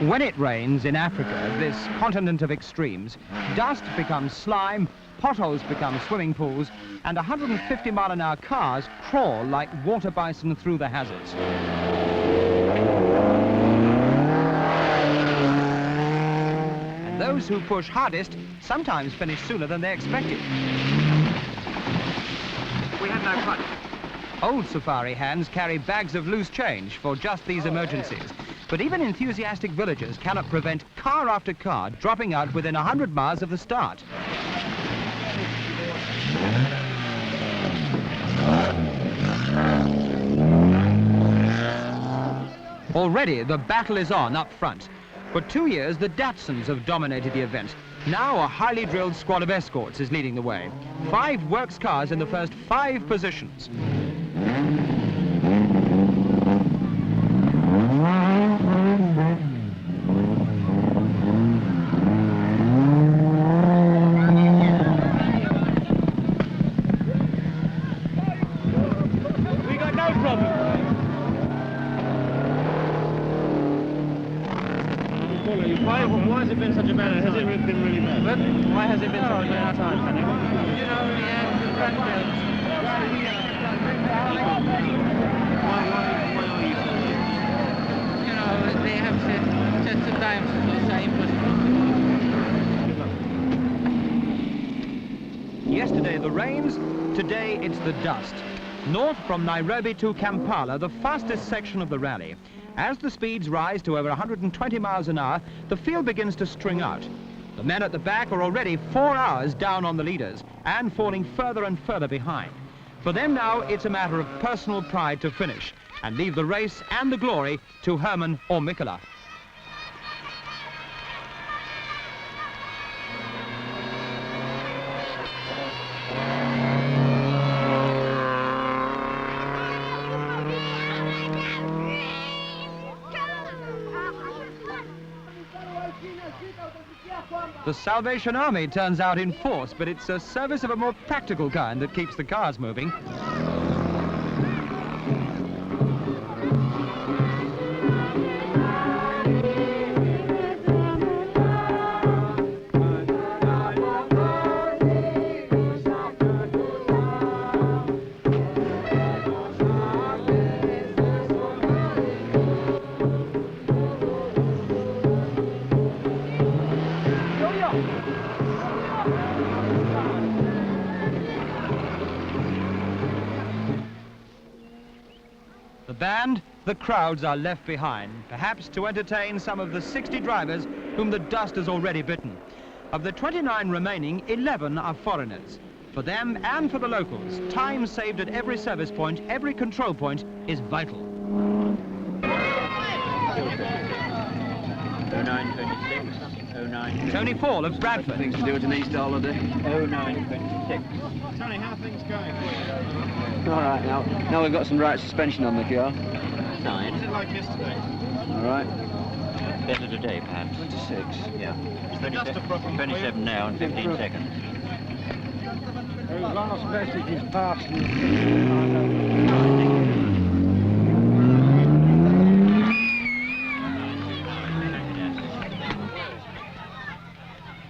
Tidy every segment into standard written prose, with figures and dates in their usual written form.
When it rains in Africa, this continent of extremes, dust becomes slime, potholes become swimming pools, and 150-mile-an-hour cars crawl like water bison through the hazards. And those who push hardest sometimes finish sooner than they expected. We have no crutch. Old safari hands carry bags of loose change for just these emergencies. But even enthusiastic villagers cannot prevent car after car dropping out within 100 miles of the start. Already the battle is on up front. For 2 years, the Datsuns have dominated the event. Now a highly drilled squad of escorts is leading the way. 5 works cars in the first 5 positions. We got no problem. Why has it been such a bad? Has it been really bad? Why has it been such a bad time, Hannu? You know, the grandparents. Why are you so late? You know, they have said just the time so impossible. Yesterday the rains, today it's the dust. North from Nairobi to Kampala, the fastest section of the rally. As the speeds rise to over 120 miles an hour, the field begins to string out. The men at the back are already 4 hours down on the leaders and falling further and further behind. For them now, it's a matter of personal pride to finish and leave the race and the glory to Hannu or Mikkola. The Salvation Army turns out in force, but it's a service of a more practical kind that keeps the cars moving. The band, the crowds are left behind, perhaps to entertain some of the 60 drivers whom the dust has already bitten. Of the 29 remaining, 11 are foreigners. For them and for the locals, time saved at every service point, every control point is vital. 0926, 09... Tony Fall of Bradford. Things to do at an Easter holiday. 0926. Tony, how are things going for you? All right, now we've got some right suspension on the car. What was it like yesterday? All right. Better today, perhaps. 26. Yeah. Just a problem. 27 now and 15 seconds. His last message is passed.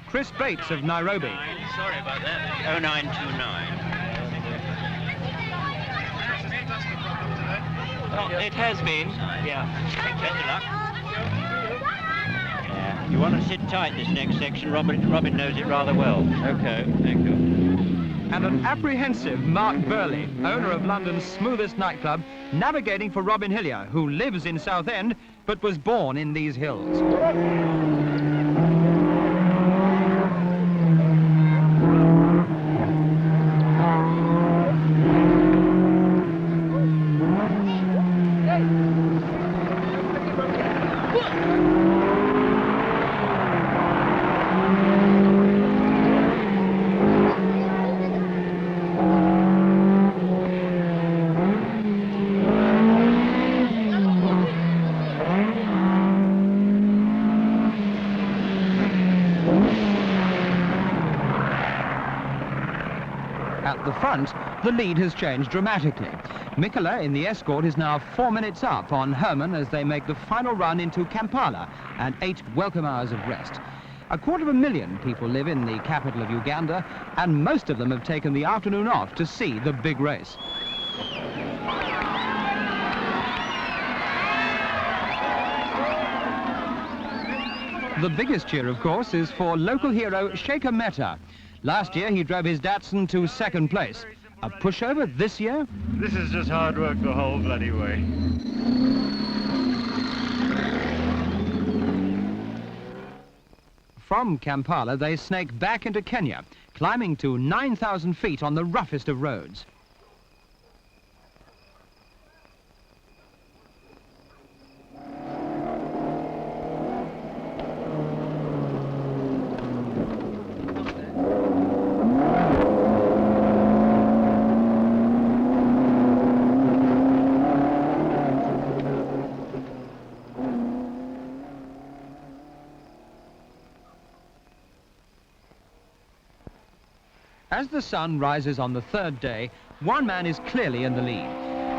Chris Bates of Nairobi. Sorry about that. 0929. Oh, it has been. Yeah. Better luck. Yeah. You want to sit tight this next section. Robin knows it rather well. Okay, thank you. And an apprehensive Mark Burley, owner of London's smoothest nightclub, navigating for Robin Hillier, who lives in Southend but was born in these hills. the front, the lead has changed dramatically. Mikkola in the Escort is now 4 minutes up on Herman as they make the final run into Kampala and 8 welcome hours of rest. 250,000 people live in the capital of Uganda, and most of them have taken the afternoon off to see the big race. The biggest cheer, of course, is for local hero Shaker Mehta. Last year he drove his Datsun to 2nd place. A pushover this year? This is just hard work the whole bloody way. From Kampala, they snake back into Kenya, climbing to 9,000 feet on the roughest of roads. As the sun rises on the 3rd day, one man is clearly in the lead.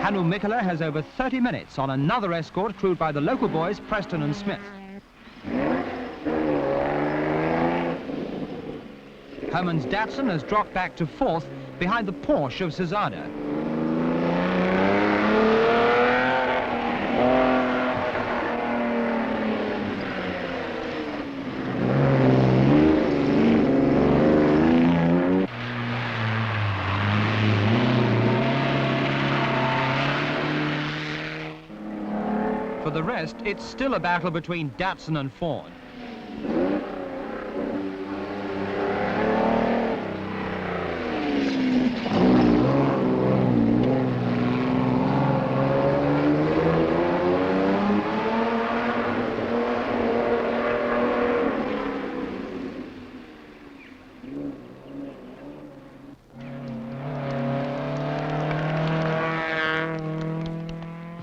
Hannu Mikkola has over 30 minutes on another Escort crewed by the local boys Preston and Smith. Herman's Datsun has dropped back to 4th behind the Porsche of Cesada. For the rest, it's still a battle between Datsun and Ford.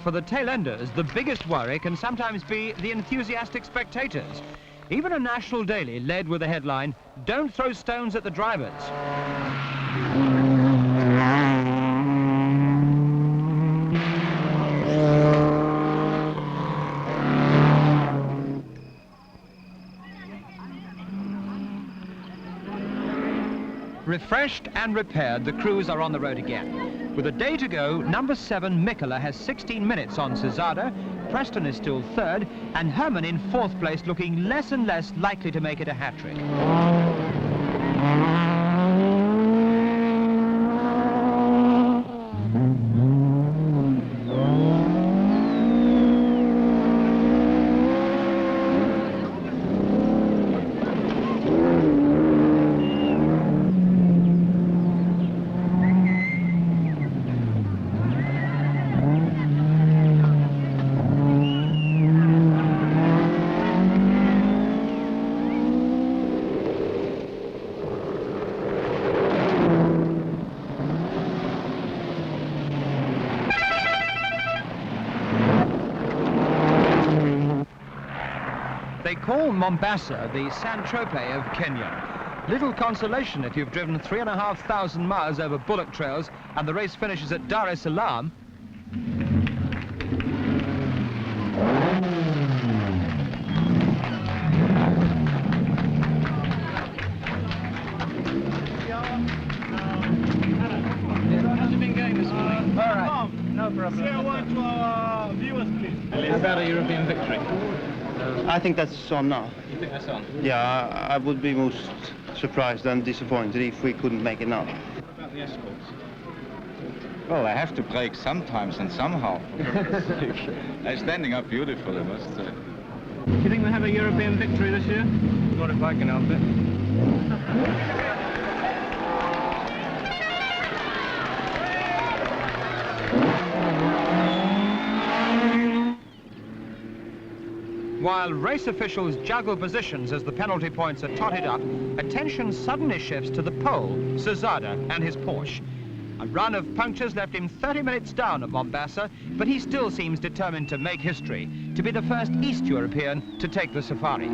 For the tail-enders, the biggest worry can sometimes be the enthusiastic spectators. Even a national daily led with the headline, "Don't throw stones at the drivers." Refreshed and repaired, the crews are on the road again. With a day to go, number 7 Mikkola has 16 minutes on Cesada, Preston is still 3rd, and Herman in 4th place, looking less and less likely to make it a hat-trick. They call Mombasa the Saint-Tropez of Kenya. Little consolation if you've driven 3,500 miles over bullock trails and the race finishes at Dar es Salaam. How's it been going this morning? All right. No problem. Say a word to our viewers, please. How about a European victory? I think that's on now. You think that's on? Yeah, I would be most surprised and disappointed if we couldn't make it now. What about the Escorts? Well, I have to break sometimes and somehow. They're standing up beautiful, I must say. Do you think we'll have a European victory this year? Not if I can help it. While race officials juggle positions as the penalty points are totted up, attention suddenly shifts to the pole, Cesada and his Porsche. A run of punctures left him 30 minutes down at Mombasa, but he still seems determined to make history, to be the first East European to take the safari.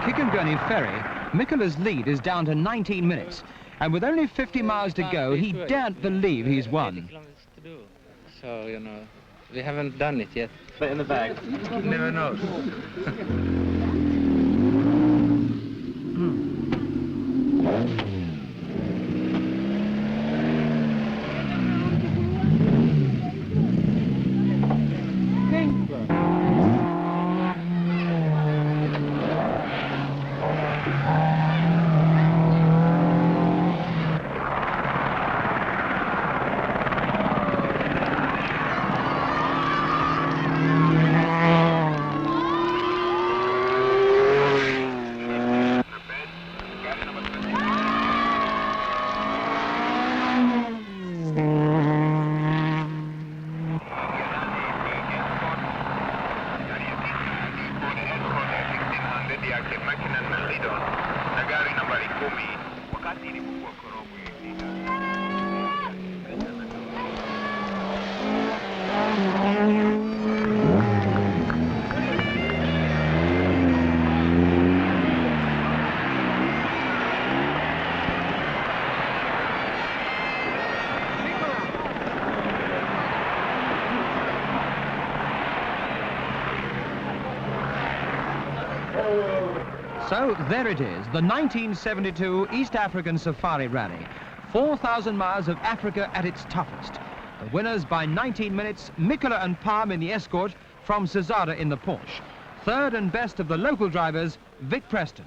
Kikangoni ferry, Mikkola's lead is down to 19 minutes. And with only 50 miles to go, he daren't believe he's won. So, you know, we haven't done it yet. Put it in the bag. Never knows. So there it is, the 1972 East African Safari Rally. 4,000 miles of Africa at its toughest. The winners by 19 minutes, Mikkola and Palm in the Escort, from Cesada in the Porsche. Third and best of the local drivers, Vic Preston.